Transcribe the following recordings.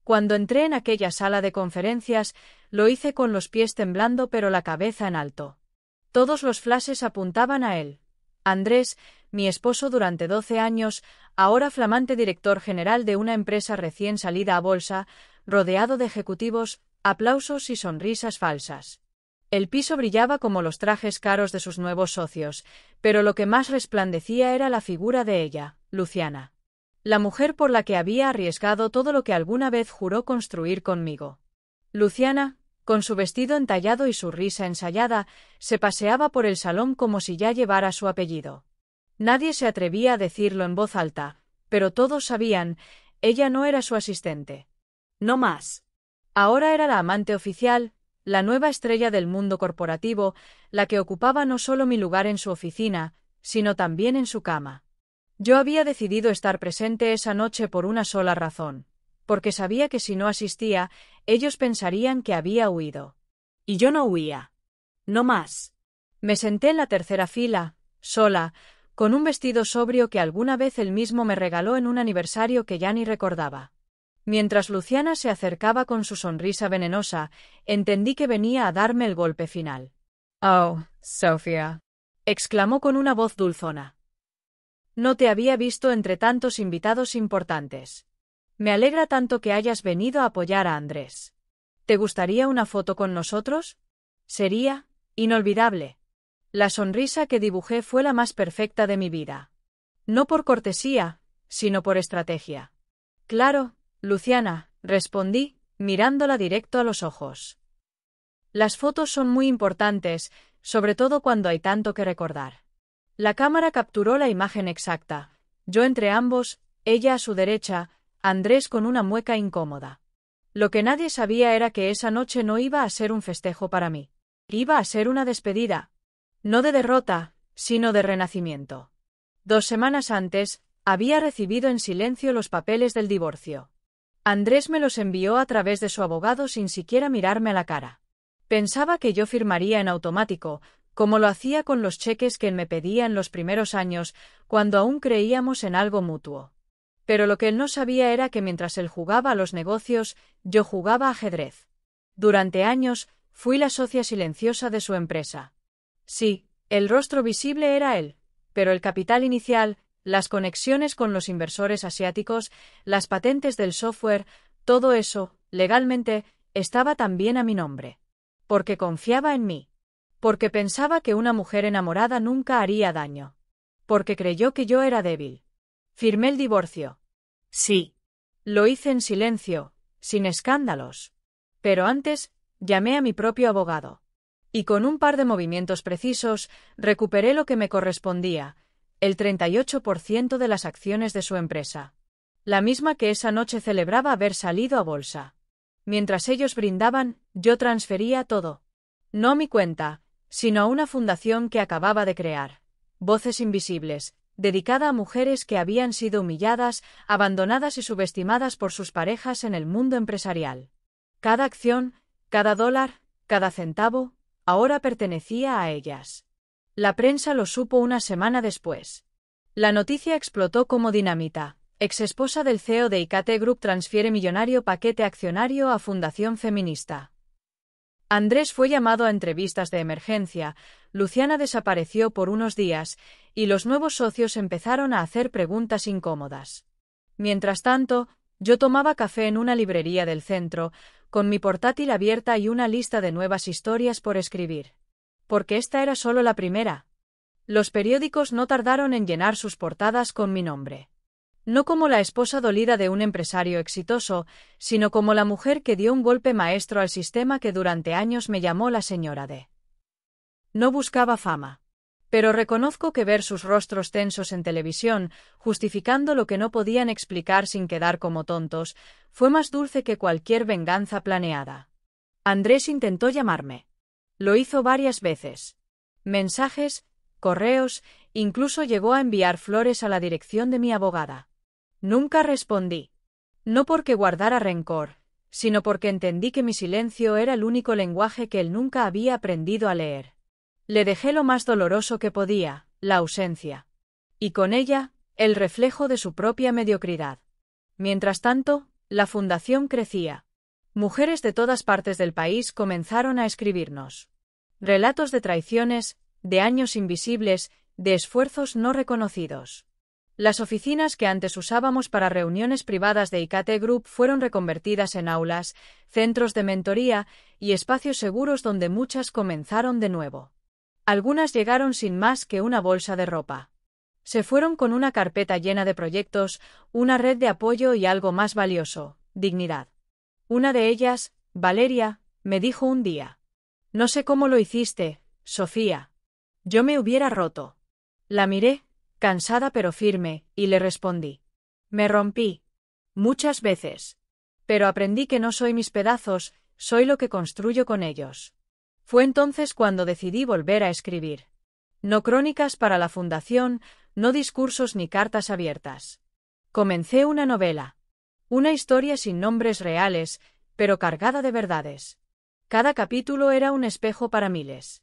Cuando entré en aquella sala de conferencias, lo hice con los pies temblando pero la cabeza en alto. Todos los flashes apuntaban a él. Andrés, mi esposo durante 12 años, ahora flamante director general de una empresa recién salida a bolsa, rodeado de ejecutivos, aplausos y sonrisas falsas. El piso brillaba como los trajes caros de sus nuevos socios, pero lo que más resplandecía era la figura de ella, Luciana. La mujer por la que había arriesgado todo lo que alguna vez juró construir conmigo. Luciana, con su vestido entallado y su risa ensayada, se paseaba por el salón como si ya llevara su apellido. Nadie se atrevía a decirlo en voz alta, pero todos sabían, ella no era su asistente. No más. Ahora era la amante oficial, la nueva estrella del mundo corporativo, la que ocupaba no solo mi lugar en su oficina, sino también en su cama. Yo había decidido estar presente esa noche por una sola razón, porque sabía que si no asistía, ellos pensarían que había huido. Y yo no huía. No más. Me senté en la tercera fila, sola, con un vestido sobrio que alguna vez él mismo me regaló en un aniversario que ya ni recordaba. Mientras Luciana se acercaba con su sonrisa venenosa, entendí que venía a darme el golpe final. «Oh, Sofía», exclamó con una voz dulzona. «No te había visto entre tantos invitados importantes. Me alegra tanto que hayas venido a apoyar a Andrés. ¿Te gustaría una foto con nosotros? Sería inolvidable». La sonrisa que dibujé fue la más perfecta de mi vida. No por cortesía, sino por estrategia. «Claro, Luciana», respondí, mirándola directo a los ojos. Las fotos son muy importantes, sobre todo cuando hay tanto que recordar. La cámara capturó la imagen exacta. Yo entre ambos, ella a su derecha, Andrés con una mueca incómoda. Lo que nadie sabía era que esa noche no iba a ser un festejo para mí. Iba a ser una despedida. No de derrota, sino de renacimiento. 2 semanas antes, había recibido en silencio los papeles del divorcio. Andrés me los envió a través de su abogado sin siquiera mirarme a la cara. Pensaba que yo firmaría en automático, como lo hacía con los cheques que él me pedía en los primeros años, cuando aún creíamos en algo mutuo. Pero lo que él no sabía era que mientras él jugaba a los negocios, yo jugaba ajedrez. Durante años, fui la socia silenciosa de su empresa. Sí, el rostro visible era él, pero el capital inicial, las conexiones con los inversores asiáticos, las patentes del software, todo eso, legalmente, estaba también a mi nombre. Porque confiaba en mí. Porque pensaba que una mujer enamorada nunca haría daño. Porque creyó que yo era débil. Firmé el divorcio. Sí. Lo hice en silencio, sin escándalos. Pero antes, llamé a mi propio abogado. Y con un par de movimientos precisos, recuperé lo que me correspondía, el 38% de las acciones de su empresa. La misma que esa noche celebraba haber salido a bolsa. Mientras ellos brindaban, yo transfería todo. No a mi cuenta, sino a una fundación que acababa de crear. Voces Invisibles, dedicada a mujeres que habían sido humilladas, abandonadas y subestimadas por sus parejas en el mundo empresarial. Cada acción, cada dólar, cada centavo, ahora pertenecía a ellas. La prensa lo supo una semana después. La noticia explotó como dinamita. Exesposa del CEO de IKT Group transfiere millonario paquete accionario a Fundación Feminista. Andrés fue llamado a entrevistas de emergencia, Luciana desapareció por unos días, y los nuevos socios empezaron a hacer preguntas incómodas. Mientras tanto, yo tomaba café en una librería del centro, con mi portátil abierta y una lista de nuevas historias por escribir. Porque esta era solo la primera. Los periódicos no tardaron en llenar sus portadas con mi nombre. No como la esposa dolida de un empresario exitoso, sino como la mujer que dio un golpe maestro al sistema que durante años me llamó la señora D. No buscaba fama. Pero reconozco que ver sus rostros tensos en televisión, justificando lo que no podían explicar sin quedar como tontos, fue más dulce que cualquier venganza planeada. Andrés intentó llamarme. Lo hizo varias veces. Mensajes, correos, incluso llegó a enviar flores a la dirección de mi abogada. Nunca respondí. No porque guardara rencor, sino porque entendí que mi silencio era el único lenguaje que él nunca había aprendido a leer. Le dejé lo más doloroso que podía, la ausencia. Y con ella, el reflejo de su propia mediocridad. Mientras tanto, La fundación crecía. Mujeres de todas partes del país comenzaron a escribirnos. Relatos de traiciones, de años invisibles, de esfuerzos no reconocidos. Las oficinas que antes usábamos para reuniones privadas de IKT Group fueron reconvertidas en aulas, centros de mentoría y espacios seguros donde muchas comenzaron de nuevo. Algunas llegaron sin más que una bolsa de ropa. Se fueron con una carpeta llena de proyectos, una red de apoyo y algo más valioso, dignidad. Una de ellas, Valeria, me dijo un día: «No sé cómo lo hiciste, Sofía. Yo me hubiera roto». La miré, cansada pero firme, y le respondí: «Me rompí. Muchas veces. Pero aprendí que no soy mis pedazos, soy lo que construyo con ellos». Fue entonces cuando decidí volver a escribir. No crónicas para la fundación, no discursos ni cartas abiertas. Comencé una novela. Una historia sin nombres reales, pero cargada de verdades. Cada capítulo era un espejo para miles.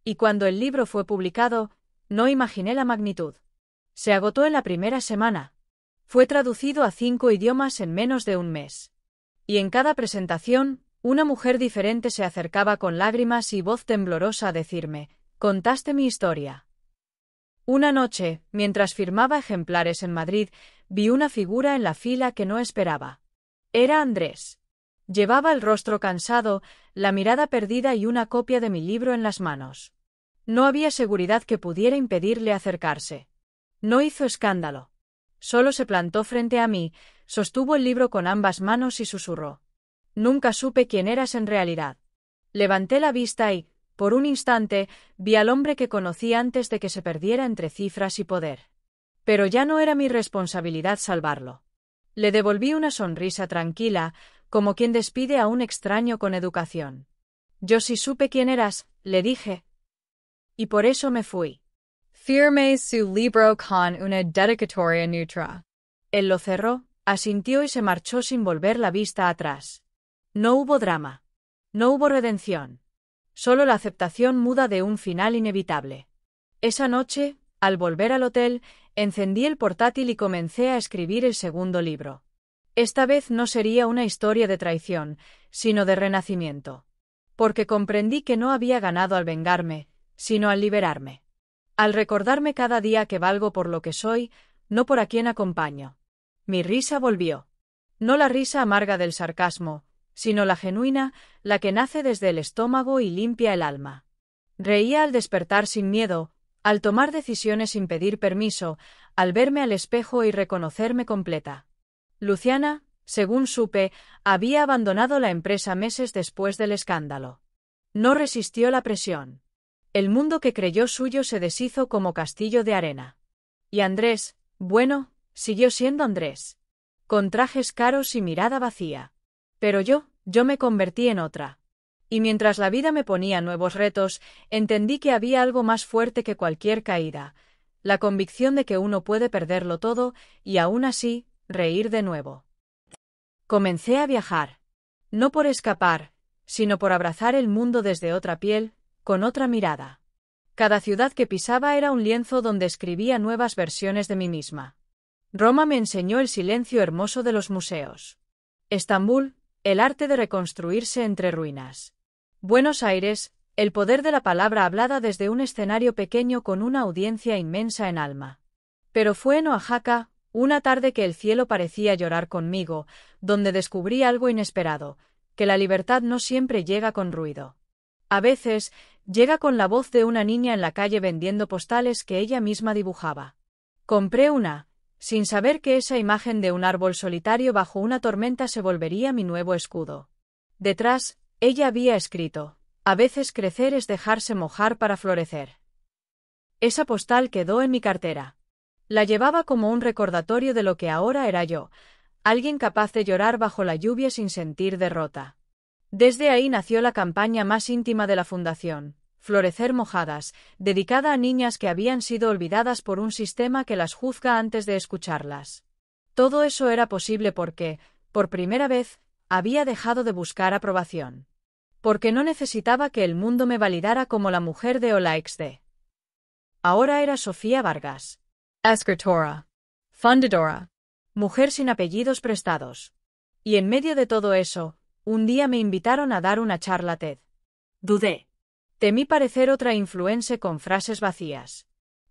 Y cuando el libro fue publicado, no imaginé la magnitud. Se agotó en la primera semana. Fue traducido a 5 idiomas en menos de un mes. Y en cada presentación, una mujer diferente se acercaba con lágrimas y voz temblorosa a decirme: «Contaste mi historia». Una noche, mientras firmaba ejemplares en Madrid, vi una figura en la fila que no esperaba. Era Andrés. Llevaba el rostro cansado, la mirada perdida y una copia de mi libro en las manos. No había seguridad que pudiera impedirle acercarse. No hizo escándalo. Solo se plantó frente a mí, sostuvo el libro con ambas manos y susurró: «Nunca supe quién eras en realidad». Levanté la vista y, por un instante, vi al hombre que conocí antes de que se perdiera entre cifras y poder. Pero ya no era mi responsabilidad salvarlo. Le devolví una sonrisa tranquila, como quien despide a un extraño con educación. «Yo sí supe quién eras», le dije. Y por eso me fui. Firme su libro con una dedicatoria neutra. Él lo cerró, asintió y se marchó sin volver la vista atrás. No hubo drama. No hubo redención. Solo la aceptación muda de un final inevitable. Esa noche, al volver al hotel, encendí el portátil y comencé a escribir el segundo libro. Esta vez no sería una historia de traición, sino de renacimiento. Porque comprendí que no había ganado al vengarme, sino al liberarme. Al recordarme cada día que valgo por lo que soy, no por a quien acompaño. Mi risa volvió. No la risa amarga del sarcasmo, sino la genuina, la que nace desde el estómago y limpia el alma. Reía al despertar sin miedo, al tomar decisiones sin pedir permiso, al verme al espejo y reconocerme completa. Luciana, según supe, había abandonado la empresa meses después del escándalo. No resistió la presión. El mundo que creyó suyo se deshizo como castillo de arena. Y Andrés, bueno, siguió siendo Andrés. Con trajes caros y mirada vacía. Pero yo me convertí en otra. Y mientras la vida me ponía nuevos retos, entendí que había algo más fuerte que cualquier caída, la convicción de que uno puede perderlo todo y aún así, reír de nuevo. Comencé a viajar. No por escapar, sino por abrazar el mundo desde otra piel, con otra mirada. Cada ciudad que pisaba era un lienzo donde escribía nuevas versiones de mí misma. Roma me enseñó el silencio hermoso de los museos. Estambul, el arte de reconstruirse entre ruinas. Buenos Aires, el poder de la palabra hablada desde un escenario pequeño con una audiencia inmensa en alma. Pero fue en Oaxaca, una tarde que el cielo parecía llorar conmigo, donde descubrí algo inesperado, que la libertad no siempre llega con ruido. A veces, llega con la voz de una niña en la calle vendiendo postales que ella misma dibujaba. Compré una, sin saber que esa imagen de un árbol solitario bajo una tormenta se volvería mi nuevo escudo. Detrás, ella había escrito: «A veces crecer es dejarse mojar para florecer». Esa postal quedó en mi cartera. La llevaba como un recordatorio de lo que ahora era yo, alguien capaz de llorar bajo la lluvia sin sentir derrota. Desde ahí nació la campaña más íntima de la Fundación, Florecer Mojadas, dedicada a niñas que habían sido olvidadas por un sistema que las juzga antes de escucharlas. Todo eso era posible porque, por primera vez, había dejado de buscar aprobación. Porque no necesitaba que el mundo me validara como la mujer de Hola XD. Ahora era Sofía Vargas. Escritora. Fundadora. Mujer sin apellidos prestados. Y en medio de todo eso, un día me invitaron a dar una charla TED. Dudé. Temí parecer otra influencer con frases vacías.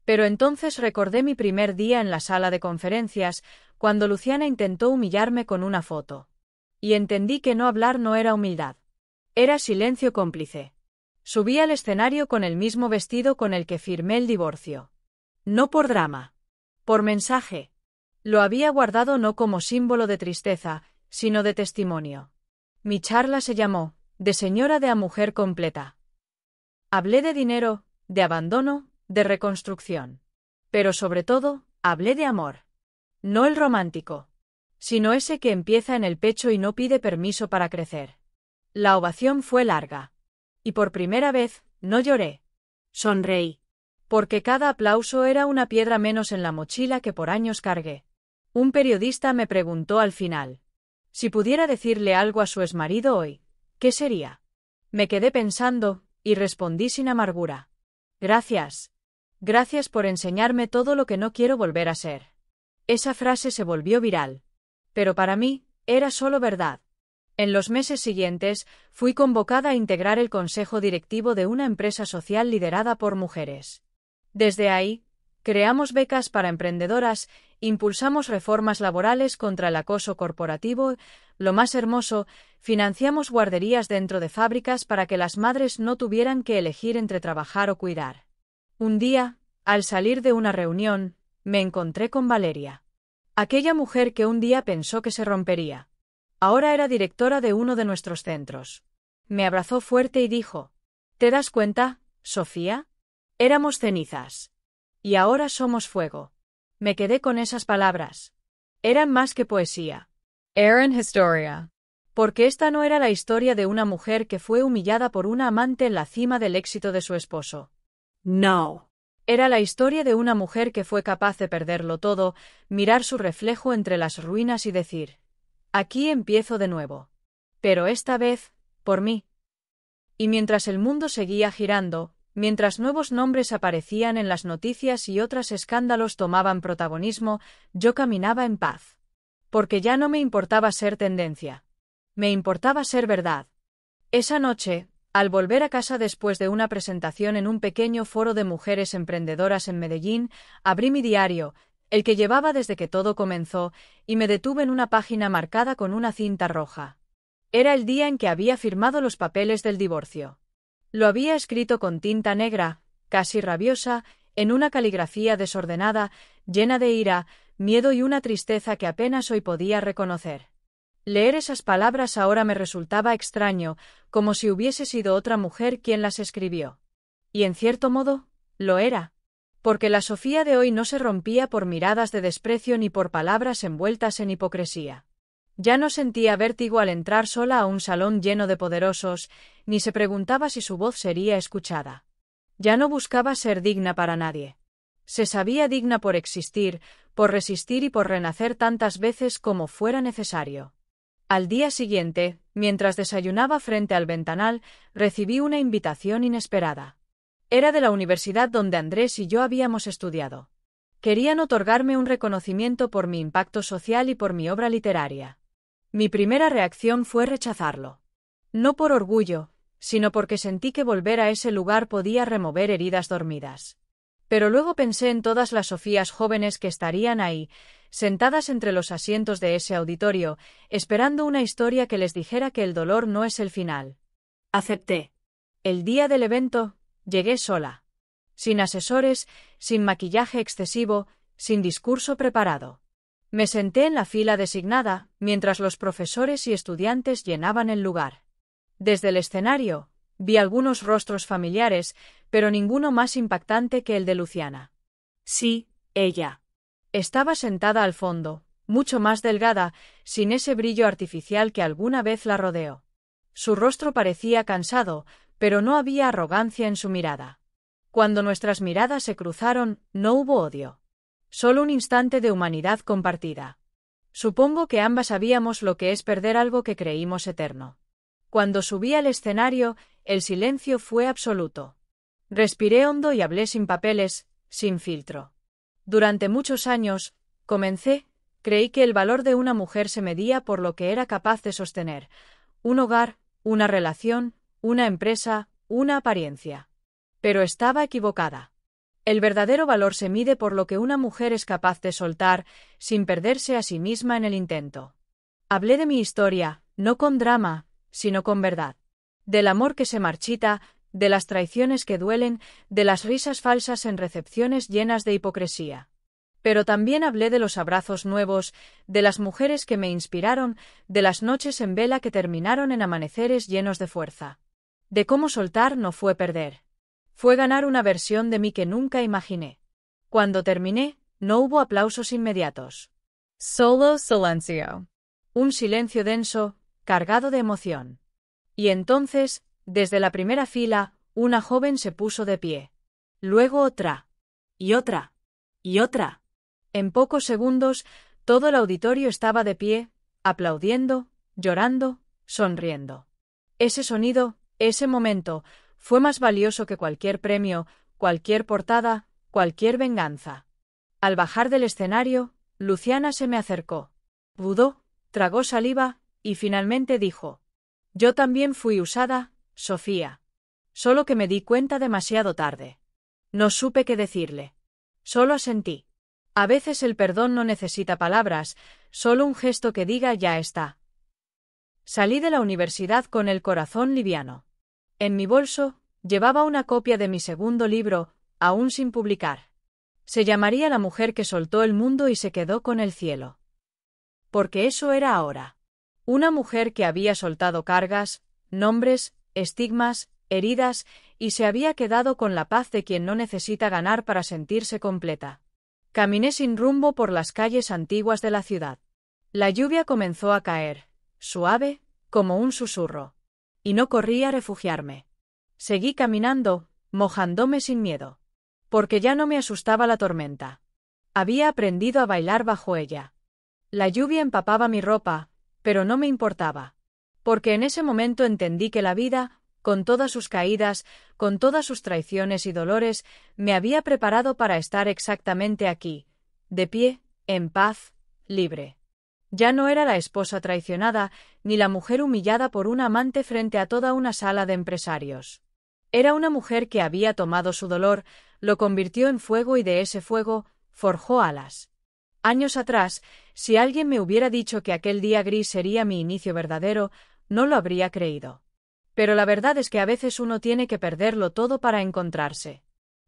Pero entonces recordé mi primer día en la sala de conferencias, cuando Luciana intentó humillarme con una foto. Y entendí que no hablar no era humildad. Era silencio cómplice. Subí al escenario con el mismo vestido con el que firmé el divorcio. No por drama. Por mensaje. Lo había guardado no como símbolo de tristeza, sino de testimonio. Mi charla se llamó, de señora de a mujer completa. Hablé de dinero, de abandono, de reconstrucción. Pero sobre todo, hablé de amor. No el romántico, sino ese que empieza en el pecho y no pide permiso para crecer. La ovación fue larga. Y por primera vez, no lloré. Sonreí. Porque cada aplauso era una piedra menos en la mochila que por años cargué. Un periodista me preguntó al final. Si pudiera decirle algo a su exmarido hoy, ¿qué sería? Me quedé pensando, y respondí sin amargura. Gracias. Gracias por enseñarme todo lo que no quiero volver a ser. Esa frase se volvió viral. Pero para mí, era solo verdad. En los meses siguientes, fui convocada a integrar el consejo directivo de una empresa social liderada por mujeres. Desde ahí, creamos becas para emprendedoras, impulsamos reformas laborales contra el acoso corporativo, lo más hermoso, financiamos guarderías dentro de fábricas para que las madres no tuvieran que elegir entre trabajar o cuidar. Un día, al salir de una reunión, me encontré con Valeria. Aquella mujer que un día pensó que se rompería. Ahora era directora de uno de nuestros centros. Me abrazó fuerte y dijo: ¿Te das cuenta, Sofía? Éramos cenizas. Y ahora somos fuego. Me quedé con esas palabras. Eran más que poesía. Eran historia. Porque esta no era la historia de una mujer que fue humillada por una amante en la cima del éxito de su esposo. No. Era la historia de una mujer que fue capaz de perderlo todo, mirar su reflejo entre las ruinas y decir: aquí empiezo de nuevo. Pero esta vez, por mí. Y mientras el mundo seguía girando, mientras nuevos nombres aparecían en las noticias y otros escándalos tomaban protagonismo, yo caminaba en paz. Porque ya no me importaba ser tendencia. Me importaba ser verdad. Esa noche, al volver a casa después de una presentación en un pequeño foro de mujeres emprendedoras en Medellín, abrí mi diario, el que llevaba desde que todo comenzó, y me detuve en una página marcada con una cinta roja. Era el día en que había firmado los papeles del divorcio. Lo había escrito con tinta negra, casi rabiosa, en una caligrafía desordenada, llena de ira, miedo y una tristeza que apenas hoy podía reconocer. Leer esas palabras ahora me resultaba extraño, como si hubiese sido otra mujer quien las escribió. Y en cierto modo, lo era. Porque la Sofía de hoy no se rompía por miradas de desprecio ni por palabras envueltas en hipocresía. Ya no sentía vértigo al entrar sola a un salón lleno de poderosos, ni se preguntaba si su voz sería escuchada. Ya no buscaba ser digna para nadie. Se sabía digna por existir, por resistir y por renacer tantas veces como fuera necesario. Al día siguiente, mientras desayunaba frente al ventanal, recibí una invitación inesperada. Era de la universidad donde Andrés y yo habíamos estudiado. Querían otorgarme un reconocimiento por mi impacto social y por mi obra literaria. Mi primera reacción fue rechazarlo. No por orgullo, sino porque sentí que volver a ese lugar podía remover heridas dormidas. Pero luego pensé en todas las Sofías jóvenes que estarían ahí, sentadas entre los asientos de ese auditorio, esperando una historia que les dijera que el dolor no es el final. Acepté. El día del evento, llegué sola. Sin asesores, sin maquillaje excesivo, sin discurso preparado. Me senté en la fila designada, mientras los profesores y estudiantes llenaban el lugar. Desde el escenario, vi algunos rostros familiares, pero ninguno más impactante que el de Luciana. Sí, ella. Estaba sentada al fondo, mucho más delgada, sin ese brillo artificial que alguna vez la rodeó. Su rostro parecía cansado, pero no había arrogancia en su mirada. Cuando nuestras miradas se cruzaron, no hubo odio. Solo un instante de humanidad compartida. Supongo que ambas sabíamos lo que es perder algo que creímos eterno. Cuando subí al escenario, el silencio fue absoluto. Respiré hondo y hablé sin papeles, sin filtro. Durante muchos años, comencé, Creí que el valor de una mujer se medía por lo que era capaz de sostener: un hogar, una relación, una empresa, una apariencia. Pero estaba equivocada. El verdadero valor se mide por lo que una mujer es capaz de soltar, sin perderse a sí misma en el intento. Hablé de mi historia, no con drama, sino con verdad. Del amor que se marchita, de las traiciones que duelen, de las risas falsas en recepciones llenas de hipocresía. Pero también hablé de los abrazos nuevos, de las mujeres que me inspiraron, de las noches en vela que terminaron en amaneceres llenos de fuerza. De cómo soltar no fue perder. Fue ganar una versión de mí que nunca imaginé. Cuando terminé, no hubo aplausos inmediatos. Solo silencio. Un silencio denso, cargado de emoción. Y entonces, desde la primera fila, una joven se puso de pie. Luego otra. Y otra. Y otra. En pocos segundos, todo el auditorio estaba de pie, aplaudiendo, llorando, sonriendo. Ese sonido, ese momento, fue más valioso que cualquier premio, cualquier portada, cualquier venganza. Al bajar del escenario, Luciana se me acercó. Dudó, tragó saliva, y finalmente dijo: «Yo también fui usada, Sofía. Solo que me di cuenta demasiado tarde. No supe qué decirle. Solo asentí. A veces el perdón no necesita palabras, solo un gesto que diga ya está». Salí de la universidad con el corazón liviano. En mi bolso, llevaba una copia de mi segundo libro, aún sin publicar. Se llamaría La mujer que soltó el mundo y se quedó con el cielo. Porque eso era ahora. Una mujer que había soltado cargas, nombres, estigmas, heridas, y se había quedado con la paz de quien no necesita ganar para sentirse completa. Caminé sin rumbo por las calles antiguas de la ciudad. La lluvia comenzó a caer, suave, como un susurro. Y no corrí a refugiarme. Seguí caminando, mojándome sin miedo. Porque ya no me asustaba la tormenta. Había aprendido a bailar bajo ella. La lluvia empapaba mi ropa, pero no me importaba. Porque en ese momento entendí que la vida, con todas sus caídas, con todas sus traiciones y dolores, me había preparado para estar exactamente aquí, de pie, en paz, libre. Ya no era la esposa traicionada, ni la mujer humillada por un amante frente a toda una sala de empresarios. Era una mujer que había tomado su dolor, lo convirtió en fuego y de ese fuego, forjó alas. Años atrás, si alguien me hubiera dicho que aquel día gris sería mi inicio verdadero, no lo habría creído. Pero la verdad es que a veces uno tiene que perderlo todo para encontrarse.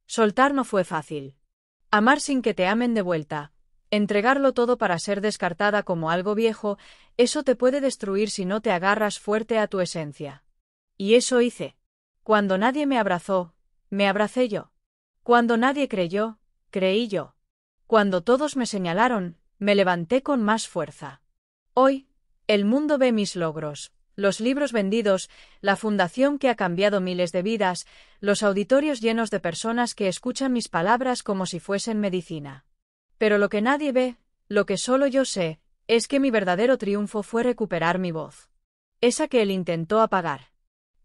Soltar no fue fácil. Amar sin que te amen de vuelta. Entregarlo todo para ser descartada como algo viejo, eso te puede destruir si no te agarras fuerte a tu esencia. Y eso hice. Cuando nadie me abrazó, me abracé yo. Cuando nadie creyó, creí yo. Cuando todos me señalaron, me levanté con más fuerza. Hoy, el mundo ve mis logros, los libros vendidos, la fundación que ha cambiado miles de vidas, los auditorios llenos de personas que escuchan mis palabras como si fuesen medicina. Pero lo que nadie ve, lo que solo yo sé, es que mi verdadero triunfo fue recuperar mi voz. Esa que él intentó apagar.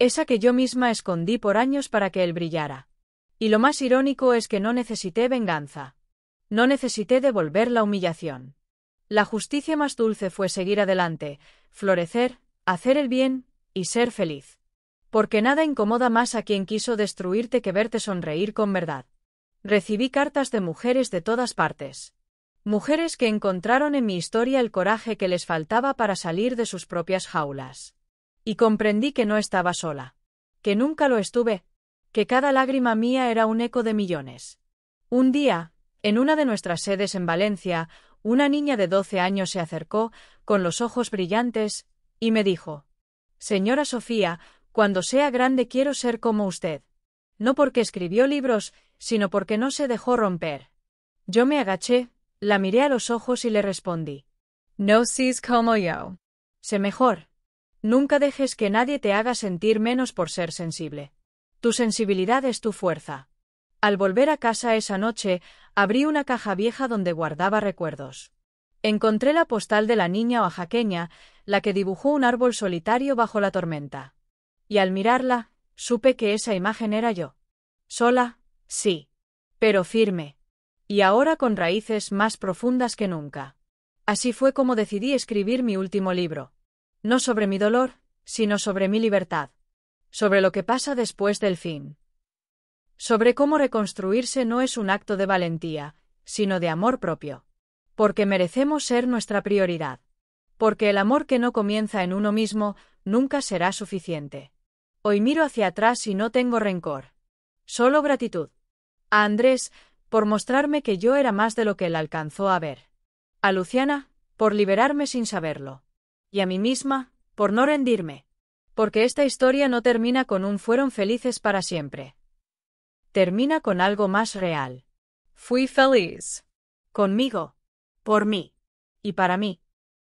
Esa que yo misma escondí por años para que él brillara. Y lo más irónico es que no necesité venganza. No necesité devolver la humillación. La justicia más dulce fue seguir adelante, florecer, hacer el bien, y ser feliz. Porque nada incomoda más a quien quiso destruirte que verte sonreír con verdad. Recibí cartas de mujeres de todas partes. Mujeres que encontraron en mi historia el coraje que les faltaba para salir de sus propias jaulas. Y comprendí que no estaba sola. Que nunca lo estuve. Que cada lágrima mía era un eco de millones. Un día, en una de nuestras sedes en Valencia, una niña de 12 años se acercó, con los ojos brillantes, y me dijo: «Señora Sofía, cuando sea grande quiero ser como usted». No porque escribió libros, sino porque no se dejó romper. Yo me agaché, la miré a los ojos y le respondí: No seas como yo. Sé mejor. Nunca dejes que nadie te haga sentir menos por ser sensible. Tu sensibilidad es tu fuerza. Al volver a casa esa noche, abrí una caja vieja donde guardaba recuerdos. Encontré la postal de la niña oaxaqueña, la que dibujó un árbol solitario bajo la tormenta. Y al mirarla, supe que esa imagen era yo. Sola, sí, pero firme. Y ahora con raíces más profundas que nunca. Así fue como decidí escribir mi último libro. No sobre mi dolor, sino sobre mi libertad. Sobre lo que pasa después del fin. Sobre cómo reconstruirse no es un acto de valentía, sino de amor propio. Porque merecemos ser nuestra prioridad. Porque el amor que no comienza en uno mismo, nunca será suficiente. Hoy miro hacia atrás y no tengo rencor. Solo gratitud. A Andrés, por mostrarme que yo era más de lo que él alcanzó a ver. A Luciana, por liberarme sin saberlo. Y a mí misma, por no rendirme. Porque esta historia no termina con un fueron felices para siempre. Termina con algo más real. Fui feliz. Conmigo. Por mí. Y para mí.